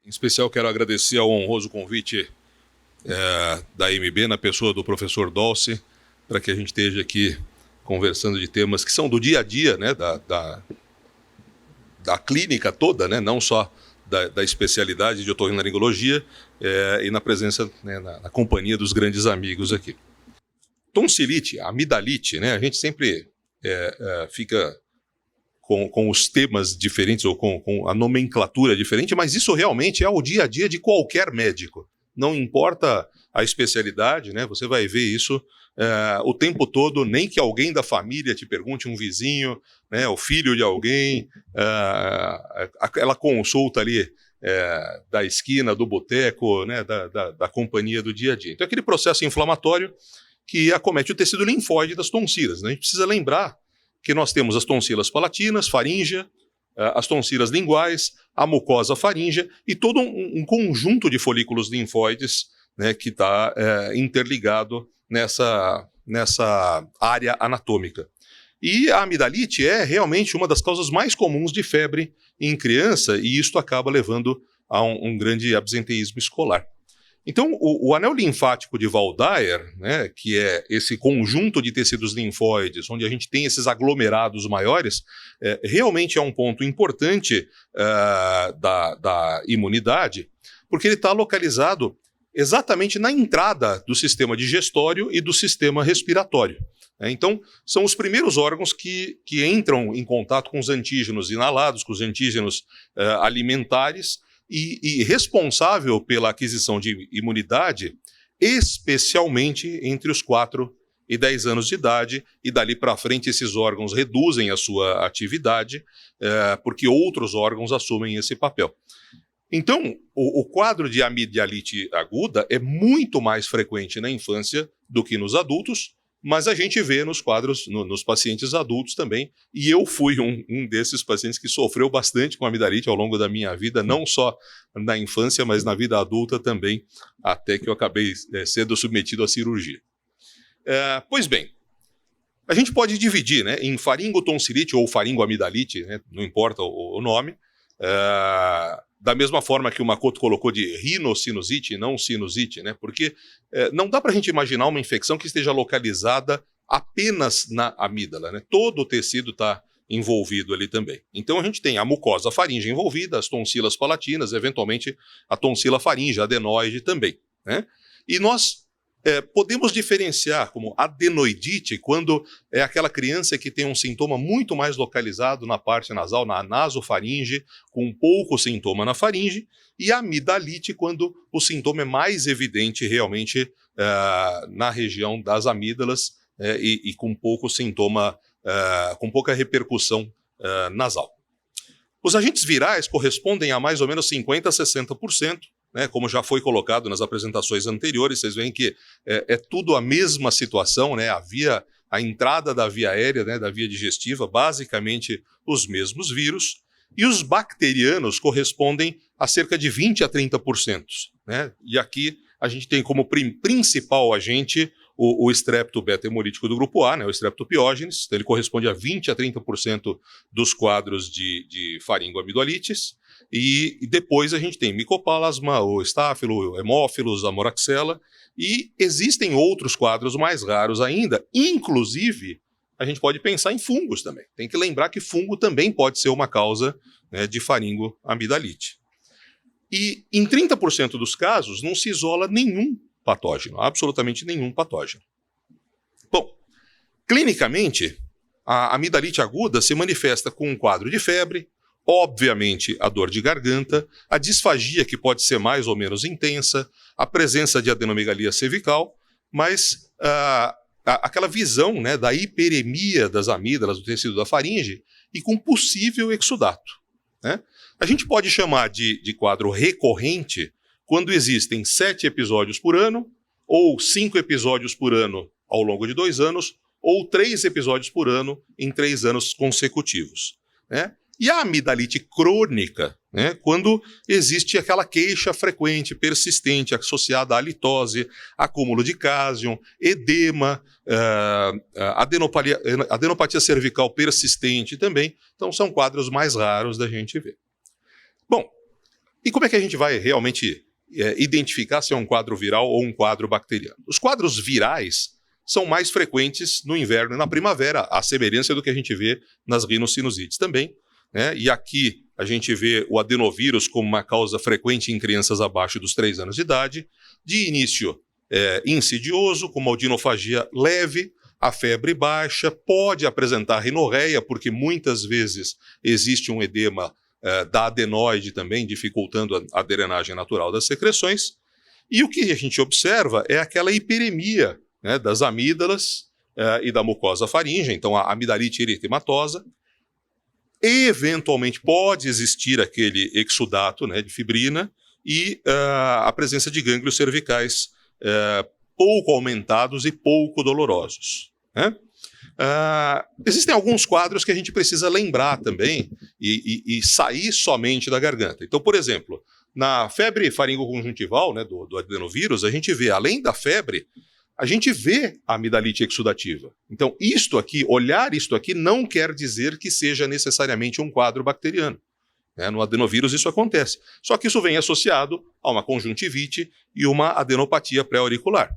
Em especial, quero agradecer ao honroso convite da IMB, na pessoa do professor Dolce, para que a gente esteja aqui conversando de temas que são do dia a dia, né, da clínica toda, né, não só da especialidade de otorrinolaringologia, e na presença, né, na companhia dos grandes amigos aqui. Tonsilite, amidalite, né, a gente sempre fica com os temas diferentes ou com a nomenclatura diferente, mas isso realmente é o dia a dia de qualquer médico. Não importa a especialidade, né? Você vai ver isso o tempo todo, nem que alguém da família te pergunte, um vizinho, né, o filho de alguém, aquela consulta ali da esquina, do boteco, né, da companhia do dia a dia. Então, aquele processo inflamatório que acomete o tecido linfóide das tonsilas, né? A gente precisa lembrar que nós temos as tonsilas palatinas, faríngea, as tonsilas linguais, a mucosa faríngea e todo um conjunto de folículos linfóides, né, que está interligado nessa área anatômica. E a amidalite é realmente uma das causas mais comuns de febre em criança e isto acaba levando a um grande absenteísmo escolar. Então, o anel linfático de Waldeyer, né, que é esse conjunto de tecidos linfóides, onde a gente tem esses aglomerados maiores, realmente é um ponto importante da imunidade, porque ele está localizado exatamente na entrada do sistema digestório e do sistema respiratório. Então, são os primeiros órgãos que entram em contato com os antígenos inalados, com os antígenos alimentares, e responsável pela aquisição de imunidade, especialmente entre os 4 e 10 anos de idade, e dali para frente esses órgãos reduzem a sua atividade, porque outros órgãos assumem esse papel. Então, o quadro de amidalite aguda é muito mais frequente na infância do que nos adultos, mas a gente vê nos quadros, nos pacientes adultos também, e eu fui um desses pacientes que sofreu bastante com amidalite ao longo da minha vida, não só na infância, mas na vida adulta também, até que eu acabei sendo submetido à cirurgia. Pois bem, a gente pode dividir, né, em faringotonsilite ou faringoamidalite, né, não importa o nome, da mesma forma que o Makoto colocou de rinocinusite e não sinusite, né? Porque não dá para a gente imaginar uma infecção que esteja localizada apenas na amígdala, né? Todo o tecido está envolvido ali também. Então a gente tem a mucosa faríngea envolvida, as tonsilas palatinas, eventualmente a tonsila faríngea, adenoide também, né? E nós podemos diferenciar como adenoidite quando é aquela criança que tem um sintoma muito mais localizado na parte nasal, na nasofaringe, com pouco sintoma na faringe, e a amidalite quando o sintoma é mais evidente realmente na região das amígdalas e com pouco sintoma, com pouca repercussão nasal. Os agentes virais correspondem a mais ou menos 50% a 60%, né, como já foi colocado nas apresentações anteriores, vocês veem que é tudo a mesma situação, né, a entrada da via aérea, né, da via digestiva, basicamente os mesmos vírus, e os bacterianos correspondem a cerca de 20% a 30%. Né, e aqui a gente tem como principal agente o estrepto beta-hemolítico do grupo A, né, o Streptopiógenes, então ele corresponde a 20% a 30% dos quadros de faringoamidolites, e depois a gente tem micoplasma, o estáfilo, o hemófilos, a moraxella, e existem outros quadros mais raros ainda, inclusive a gente pode pensar em fungos também. Tem que lembrar que fungo também pode ser uma causa, né, de faringoamidalite. E em 30% dos casos não se isola nenhum patógeno, absolutamente nenhum patógeno. Bom, clinicamente, a amidalite aguda se manifesta com um quadro de febre, obviamente a dor de garganta, a disfagia que pode ser mais ou menos intensa, a presença de adenomegalia cervical, mas aquela visão, né, da hiperemia das amígdalas, do tecido da faringe, e com possível exudato. Né? A gente pode chamar de quadro recorrente quando existem 7 episódios por ano, ou 5 episódios por ano ao longo de 2 anos, ou 3 episódios por ano em 3 anos consecutivos. Né? E a amidalite crônica, né, quando existe aquela queixa frequente, persistente, associada à halitose, acúmulo de cásium, edema, adenopatia cervical persistente também. Então são quadros mais raros da gente ver. Bom, E como é que a gente vai realmente identificar se é um quadro viral ou um quadro bacteriano? Os quadros virais são mais frequentes no inverno e na primavera, à semelhança do que a gente vê nas rinossinusites também, né? E aqui a gente vê o adenovírus como uma causa frequente em crianças abaixo dos 3 anos de idade, de início insidioso, com uma odinofagia leve, a febre baixa, pode apresentar rinorreia, porque muitas vezes existe um edema da adenoide também, dificultando a drenagem natural das secreções. E o que a gente observa é aquela hiperemia, né, das amígdalas e da mucosa faríngea, então a amidalite eritematosa. Eventualmente pode existir aquele exudato, né, de fibrina e a presença de gânglios cervicais pouco aumentados e pouco dolorosos, né? Existem alguns quadros que a gente precisa lembrar também e sair somente da garganta. Então, por exemplo, na febre faringoconjuntival, né, do adenovírus, a gente vê, além da febre, a gente vê a amidalite exudativa. Então, olhar isto aqui não quer dizer que seja necessariamente um quadro bacteriano. No adenovírus isso acontece. Só que isso vem associado a uma conjuntivite e uma adenopatia pré-auricular,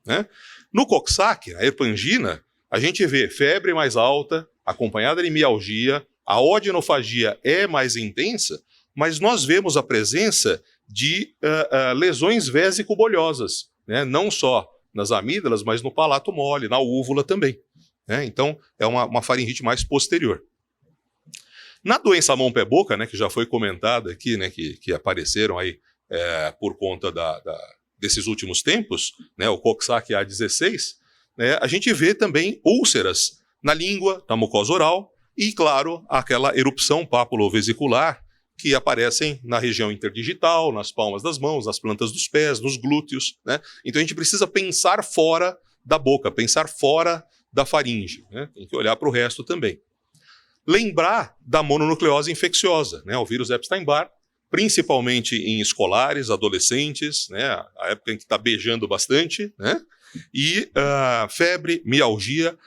né? No Coxsackie, a herpangina, a gente vê febre mais alta, acompanhada de mialgia, a odinofagia é mais intensa, mas nós vemos a presença de lesões vésico-bolhosas, né? Não só nas amígdalas, mas no palato mole, na úvula também, né? Então, é uma faringite mais posterior. Na doença mão-pé-boca, né, que já foi comentada aqui, né, que apareceram aí por conta desses últimos tempos, né, o Coxsackie A16, né, a gente vê também úlceras na língua, na mucosa oral e, claro, aquela erupção pápulo-vesicular que aparecem na região interdigital, nas palmas das mãos, nas plantas dos pés, nos glúteos, né? Então a gente precisa pensar fora da boca, pensar fora da faringe, né? Tem que olhar para o resto também. Lembrar da mononucleose infecciosa, né? O vírus Epstein-Barr, principalmente em escolares, adolescentes, né? A época em que está beijando bastante, né? E febre, mialgia,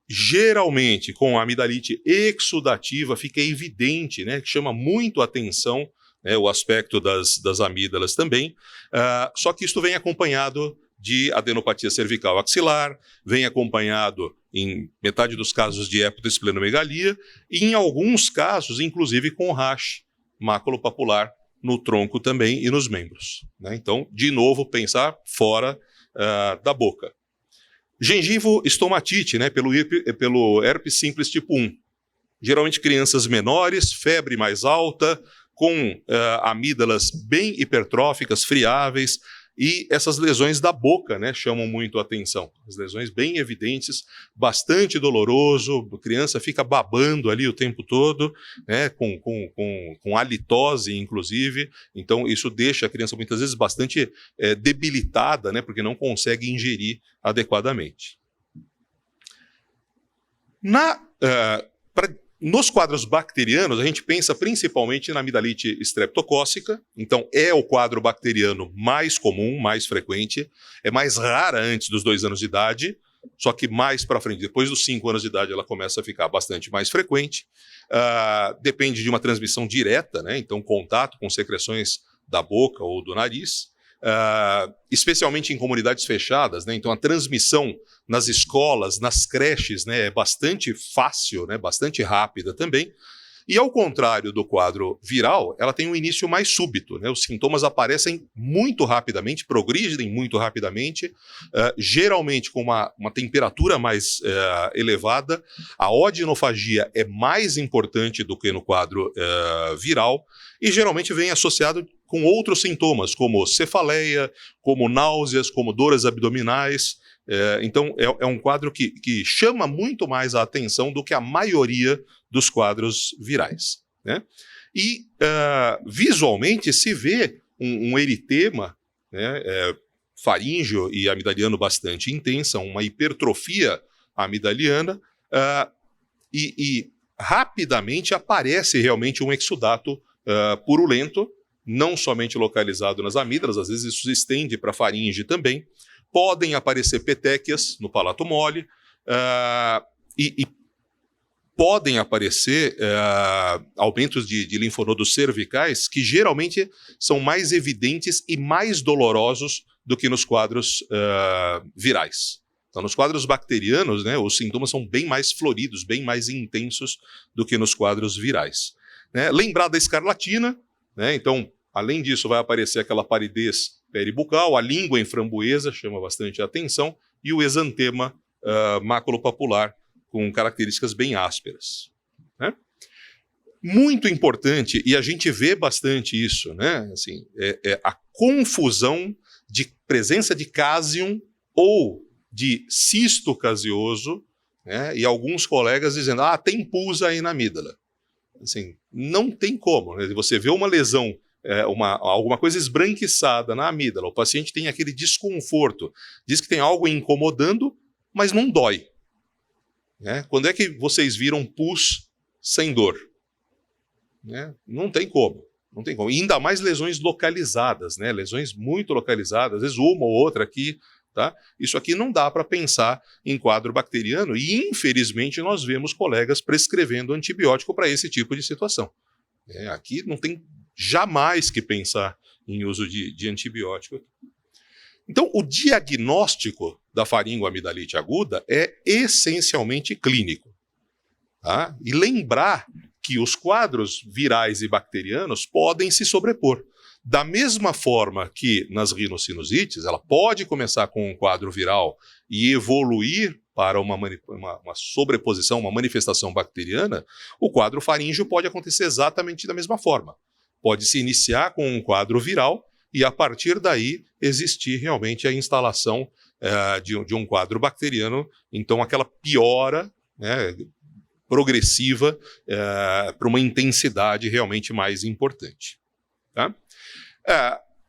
geralmente com a amidalite exudativa fica evidente, né? Que chama muito a atenção, né, o aspecto das amígdalas também, só que isso vem acompanhado de adenopatia cervical axilar, vem acompanhado, em metade dos casos, de hepatoesplenomegalia e, em alguns casos, inclusive com rash maculopapular no tronco também e nos membros, né? Então, de novo, pensar fora da boca. Gengivo-estomatite, né, pelo herpes simples tipo 1. Geralmente crianças menores, febre mais alta, com amígdalas bem hipertróficas, friáveis, e essas lesões da boca, né, chamam muito a atenção. As lesões bem evidentes, bastante doloroso, a criança fica babando ali o tempo todo, né, com halitose, inclusive. Então, isso deixa a criança muitas vezes bastante debilitada, né, porque não consegue ingerir adequadamente. Nos quadros bacterianos, a gente pensa principalmente na amidalite streptocócica, então é o quadro bacteriano mais comum, mais frequente, é mais rara antes dos 2 anos de idade, só que mais para frente, depois dos 5 anos de idade, ela começa a ficar bastante mais frequente. Depende de uma transmissão direta, né? Então contato com secreções da boca ou do nariz, especialmente em comunidades fechadas, né? Então a transmissão nas escolas, nas creches, né, é bastante fácil, né, bastante rápida também. E ao contrário do quadro viral, ela tem um início mais súbito, né? Os sintomas aparecem muito rapidamente, progridem muito rapidamente, geralmente com uma temperatura mais elevada. A odinofagia é mais importante do que no quadro viral e geralmente vem associado com outros sintomas, como cefaleia, como náuseas, como dores abdominais. Então, é um quadro que chama muito mais a atenção do que a maioria dos quadros virais, né? E, visualmente, se vê um eritema, né, faríngeo e amidaliano bastante intensa, uma hipertrofia amidaliana, e rapidamente aparece realmente um exudato purulento, não somente localizado nas amígdalas, às vezes isso se estende para a faringe também. Podem aparecer petequias no palato mole e podem aparecer aumentos de linfonodos cervicais que geralmente são mais evidentes e mais dolorosos do que nos quadros virais. Então, nos quadros bacterianos, né, os sintomas são bem mais floridos, bem mais intensos do que nos quadros virais. Né? Lembrar da escarlatina, né? Então, além disso, vai aparecer aquela palidez peribucal, a língua em framboesa chama bastante a atenção, e o exantema maculopapular, com características bem ásperas. Né? Muito importante, e a gente vê bastante isso, né? Assim, a confusão de presença de cásium ou de cisto caseoso, né? E alguns colegas dizendo, tem pus aí na amígdala. Assim, não tem como, né? Você vê uma lesão, alguma coisa esbranquiçada na amígdala, o paciente tem aquele desconforto, diz que tem algo incomodando, mas não dói. Né? Quando é que vocês viram pus sem dor? Né? Não tem como. Não tem como. E ainda mais lesões localizadas, né? Lesões muito localizadas, às vezes uma ou outra aqui. Tá? Isso aqui não dá para pensar em quadro bacteriano e, infelizmente, nós vemos colegas prescrevendo antibiótico para esse tipo de situação. Aqui não tem jamais que pensar em uso de antibiótico. Então, o diagnóstico da faringoamidalite aguda é essencialmente clínico. Tá? E lembrar que os quadros virais e bacterianos podem se sobrepor. Da mesma forma que nas rinossinusites, ela pode começar com um quadro viral e evoluir para uma sobreposição, uma manifestação bacteriana, o quadro faríngeo pode acontecer exatamente da mesma forma. Pode se iniciar com um quadro viral e, a partir daí, existir realmente a instalação de um quadro bacteriano, então aquela piora, né, progressiva para uma intensidade realmente mais importante. Tá?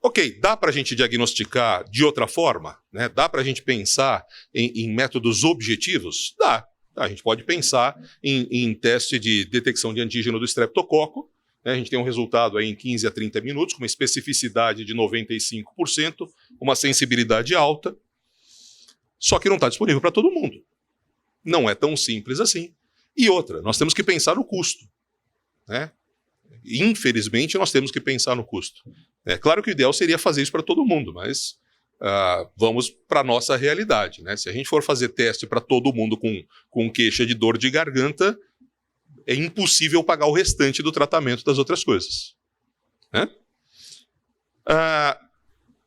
Ok, dá para a gente diagnosticar de outra forma? Né? Dá para a gente pensar em métodos objetivos? Dá. A gente pode pensar em teste de detecção de antígeno do estreptococo. Né? A gente tem um resultado aí em 15 a 30 minutos, com uma especificidade de 95%, uma sensibilidade alta, só que não está disponível para todo mundo. Não é tão simples assim. E outra, nós temos que pensar no custo. Né? Infelizmente, nós temos que pensar no custo. É claro que o ideal seria fazer isso para todo mundo, mas vamos para a nossa realidade. Né? Se a gente for fazer teste para todo mundo com queixa de dor de garganta, é impossível pagar o restante do tratamento das outras coisas. Né?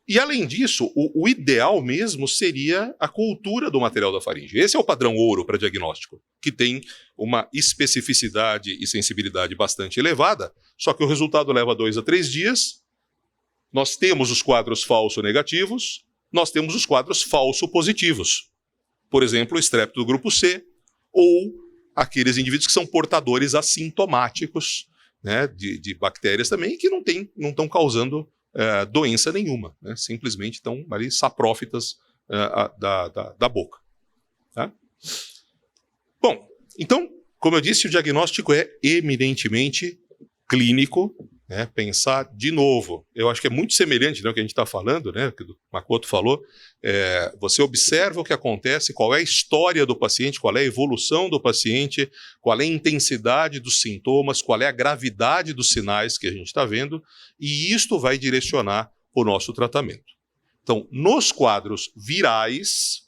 E, além disso, o ideal mesmo seria a cultura do material da faringe. Esse é o padrão ouro para diagnóstico, que tem uma especificidade e sensibilidade bastante elevada, só que o resultado leva 2 a 3 dias. Nós temos os quadros falso-negativos, nós temos os quadros falso-positivos. Por exemplo, o estrepto do grupo C, ou aqueles indivíduos que são portadores assintomáticos, né, de bactérias também, que não estão causando doença nenhuma, né? Simplesmente estão ali saprófitas da boca. Tá? Bom, então, como eu disse, o diagnóstico é eminentemente clínico, né? Pensar de novo, eu acho que é muito semelhante, né, ao que a gente está falando, né, que o Makoto falou, você observa o que acontece, qual é a história do paciente, qual é a evolução do paciente, qual é a intensidade dos sintomas, qual é a gravidade dos sinais que a gente está vendo, e isto vai direcionar o nosso tratamento. Então, nos quadros virais,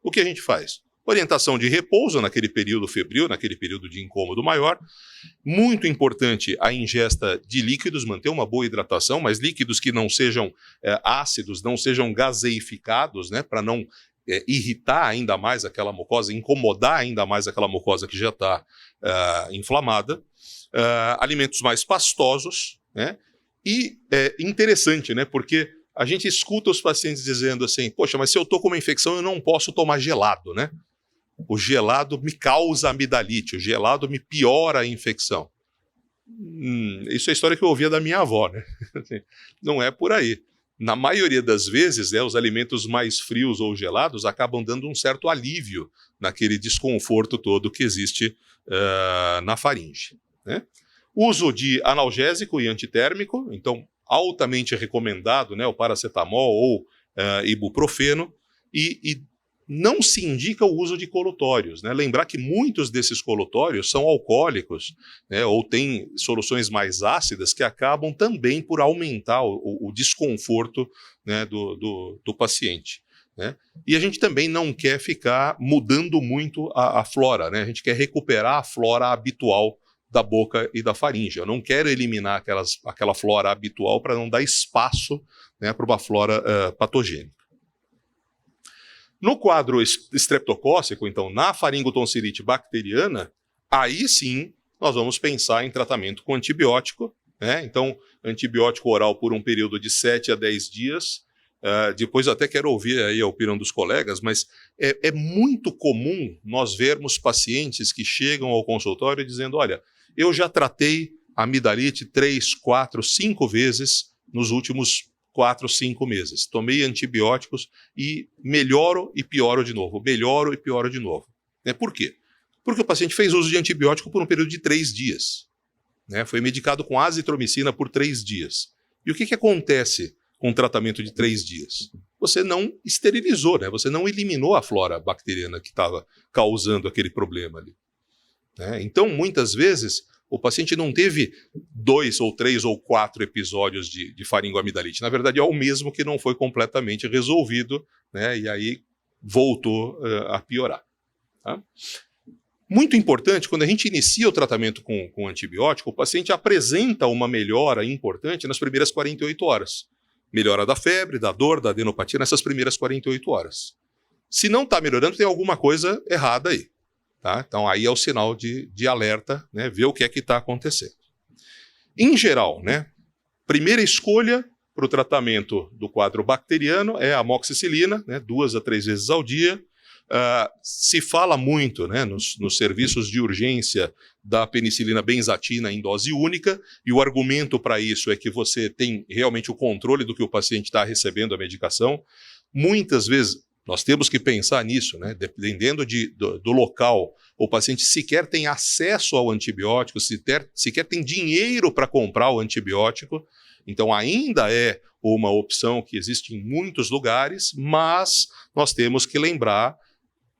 o que a gente faz? Orientação de repouso naquele período febril, naquele período de incômodo maior. Muito importante a ingesta de líquidos, manter uma boa hidratação, mas líquidos que não sejam ácidos, não sejam gaseificados, né, para não irritar ainda mais aquela mucosa, incomodar ainda mais aquela mucosa que já está inflamada. Alimentos mais pastosos, né? E interessante, né, porque a gente escuta os pacientes dizendo assim, poxa, mas se eu estou com uma infecção eu não posso tomar gelado, né? O gelado me causa amidalite, o gelado me piora a infecção. Isso é a história que eu ouvia da minha avó, né? Não é por aí. Na maioria das vezes, os alimentos mais frios ou gelados acabam dando um certo alívio naquele desconforto todo que existe na faringe. Né? Uso de analgésico e antitérmico, então altamente recomendado, né, o paracetamol ou ibuprofeno, e não se indica o uso de colutórios, né? Lembrar que muitos desses colutórios são alcoólicos, né? Ou têm soluções mais ácidas que acabam também por aumentar o desconforto, né, do paciente, né? E a gente também não quer ficar mudando muito a flora, né? A gente quer recuperar a flora habitual da boca e da faringe. Eu não quero eliminar aquela flora habitual para não dar espaço, né, para uma flora patogênica. No quadro estreptocócico, então, na faringotonsilite bacteriana, aí sim nós vamos pensar em tratamento com antibiótico, né? Então, antibiótico oral por um período de 7 a 10 dias. Depois eu até quero ouvir aí a opinião dos colegas, mas é muito comum nós vermos pacientes que chegam ao consultório dizendo, olha, eu já tratei amidalite 3, 4, 5 vezes nos últimos 4, 5 meses. Tomei antibióticos e melhoro e pioro de novo. Melhoro e pioro de novo. Né? Por quê? Porque o paciente fez uso de antibiótico por um período de 3 dias. Né? Foi medicado com azitromicina por 3 dias. E o que acontece com um tratamento de 3 dias? Você não esterilizou, né? Você não eliminou a flora bacteriana que estava causando aquele problema ali. Né? Então, muitas vezes, o paciente não teve 2 ou 3 ou 4 episódios de faringoamidalite. Na verdade, é o mesmo que não foi completamente resolvido, né? E aí voltou a piorar. Tá? Muito importante, quando a gente inicia o tratamento com antibiótico, o paciente apresenta uma melhora importante nas primeiras 48 horas. Melhora da febre, da dor, da adenopatia nessas primeiras 48 horas. Se não está melhorando, tem alguma coisa errada aí. Tá? Então, aí é o sinal de alerta, né? Ver o que é que está acontecendo. Em geral, né, primeira escolha para o tratamento do quadro bacteriano é a amoxicilina, né, 2 a 3 vezes ao dia. Se fala muito, né, nos serviços de urgência da penicilina benzatina em dose única, e o argumento para isso é que você tem realmente o controle do que o paciente está recebendo a medicação. Muitas vezes, nós temos que pensar nisso, né? Dependendo do local, o paciente sequer tem acesso ao antibiótico, sequer tem dinheiro para comprar o antibiótico, então ainda é uma opção que existe em muitos lugares, mas nós temos que lembrar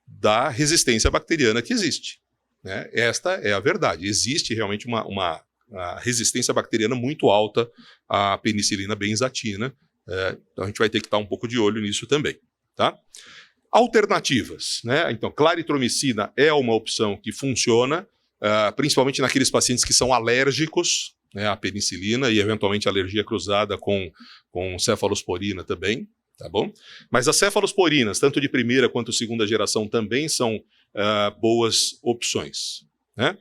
da resistência bacteriana que existe. Né? Esta é a verdade, existe realmente uma resistência bacteriana muito alta à penicilina benzatina, então a gente vai ter que estar um pouco de olho nisso também. Tá? Alternativas, né? Então, claritromicina é uma opção que funciona, principalmente naqueles pacientes que são alérgicos, né, à penicilina e eventualmente alergia cruzada com cefalosporina também, tá bom? Mas as cefalosporinas, tanto de primeira quanto segunda geração, também são boas opções, né?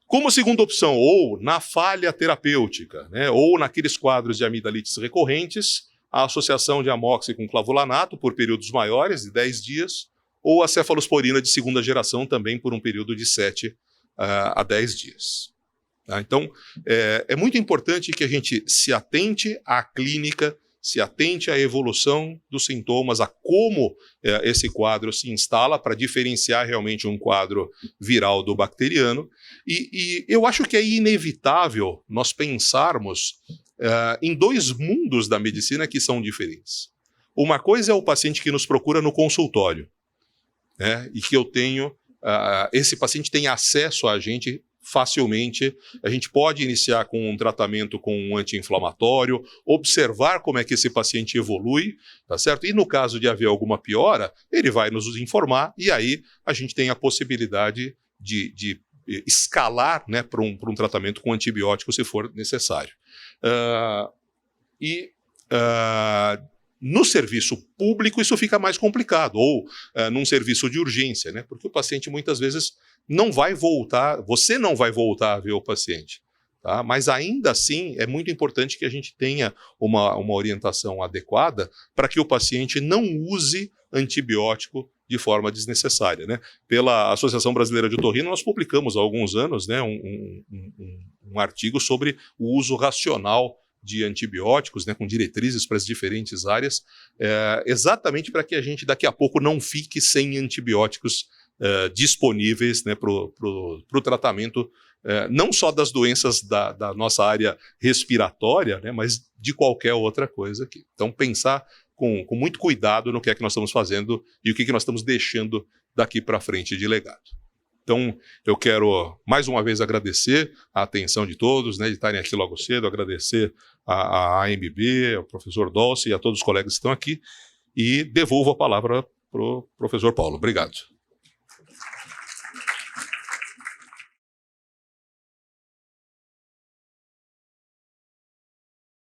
Como segunda opção, ou na falha terapêutica, né, ou naqueles quadros de amidalites recorrentes, a associação de amoxi com clavulanato por períodos maiores, de 10 dias, ou a cefalosporina de segunda geração também por um período de 7 a 10 dias. Tá? Então, é muito importante que a gente se atente à clínica, se atente à evolução dos sintomas, a como esse quadro se instala para diferenciar realmente um quadro viral do bacteriano. E eu acho que é inevitável nós pensarmos em 2 mundos da medicina que são diferentes. Uma coisa é o paciente que nos procura no consultório, né, e que eu tenho, esse paciente tem acesso a gente facilmente, a gente pode iniciar com um tratamento com um anti-inflamatório, observar como é que esse paciente evolui, tá certo? E no caso de haver alguma piora, ele vai nos informar e aí a gente tem a possibilidade de escalar, né, para um tratamento com antibiótico se for necessário. No serviço público isso fica mais complicado, ou num serviço de urgência, né? Porque o paciente muitas vezes não vai voltar, você não vai voltar a ver o paciente, tá? Mas ainda assim é muito importante que a gente tenha uma orientação adequada para que o paciente não use antibiótico de forma desnecessária, né? Pela Associação Brasileira de Otorrino, nós publicamos há alguns anos, né, um artigo sobre o uso racional de antibióticos, né, com diretrizes para as diferentes áreas, exatamente para que a gente daqui a pouco não fique sem antibióticos disponíveis, né, para o tratamento não só das doenças da nossa área respiratória, né, mas de qualquer outra coisa aqui. Então, pensar com muito cuidado no que é que nós estamos fazendo e o que nós estamos deixando daqui para frente de legado. Então, eu quero mais uma vez agradecer a atenção de todos, né, de estarem aqui logo cedo, agradecer a AMB, ao professor Dolce e a todos os colegas que estão aqui, e devolvo a palavra para o professor Paulo. Obrigado.